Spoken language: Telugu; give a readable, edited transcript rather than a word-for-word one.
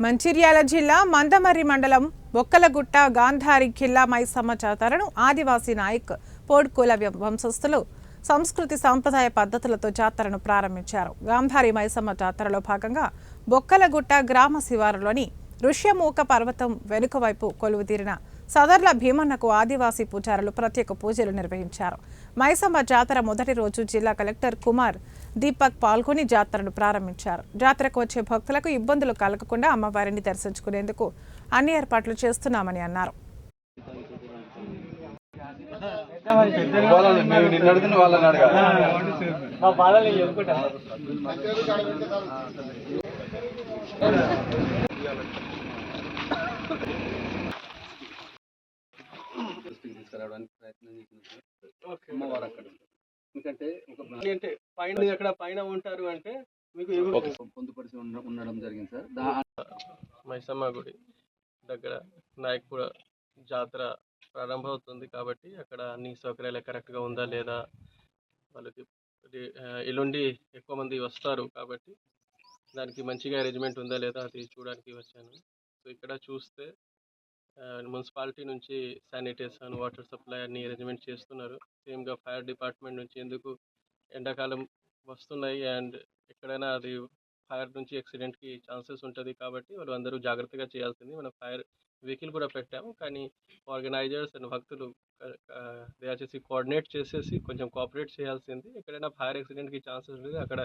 మంచిర్యాల జిల్లా మందమర్రి మండలం బొక్కలగుట్ట గాంధారి ఖిల్లా మైసమ్మ జాతరను ఆదివాసీ నాయక్ పోడ్కుల వంశస్థులు సంస్కృతి సాంప్రదాయ పద్ధతులతో జాతరను ప్రారంభించారు. గాంధారి మైసమ్మ జాతరలో భాగంగా బొక్కలగుట్ట గ్రామ శివారులోని ఋష్యమూక పర్వతం వెనుక వైపు కొలువుతీరిన సదర్ల భీమన్నకు ఆదివాసీ పూజారులు ప్రత్యేక పూజలు నిర్వహించారు. మైసమ్మ జాతర మొదటి రోజు జిల్లా కలెక్టర్ కుమార్ దీపక్ పాల్గొని జాతరను ప్రారంభించారు. జాతరకు వచ్చే భక్తులకు ఇబ్బందులు కలగకుండా అమ్మవారిని దర్శించుకునేందుకు అన్ని ఏర్పాట్లు చేస్తున్నామని అన్నారు. తీసుకురావడానికి ప్రయత్నం చేసినప్పుడు అక్కడ ఎందుకంటే అంటే పైన ఎక్కడ పైన ఉంటారు అంటే మీకు పొందుపరిచి ఉండడం జరిగింది సార్. మైసమ్మ గుడి దగ్గర నాయక్పూర్ జాతర ప్రారంభమవుతుంది కాబట్టి అక్కడ అన్ని సౌకర్యాలు కరెక్ట్గా ఉందా లేదా, వాళ్ళకి ఎల్లుండి ఎక్కువ మంది వస్తారు కాబట్టి దానికి మంచిగా అరేంజ్మెంట్ ఉందా లేదా అది చూడడానికి వచ్చాను. సో ఇక్కడ చూస్తే మున్సిపాలిటీ నుంచి శానిటేషన్, వాటర్ సప్లై అన్ని అరేంజ్మెంట్ చేస్తున్నారు. సేమ్గా ఫైర్ డిపార్ట్మెంట్ నుంచి ఎందుకు ఎండాకాలం వస్తున్నాయి అండ్ ఎక్కడైనా అది ఫైర్ నుంచి యాక్సిడెంట్కి ఛాన్సెస్ ఉంటుంది కాబట్టి వాళ్ళు అందరూ జాగ్రత్తగా చేయాల్సింది. మనం ఫైర్ వెహికల్ కూడా పెట్టాము, కానీ ఆర్గనైజర్స్ అండ్ భక్తులు దయచేసి కోఆర్డినేట్ చేసేసి కొంచెం కోఆపరేట్ చేయాల్సింది. ఎక్కడైనా ఫైర్ యాక్సిడెంట్కి ఛాన్సెస్ ఉంటుంది అక్కడ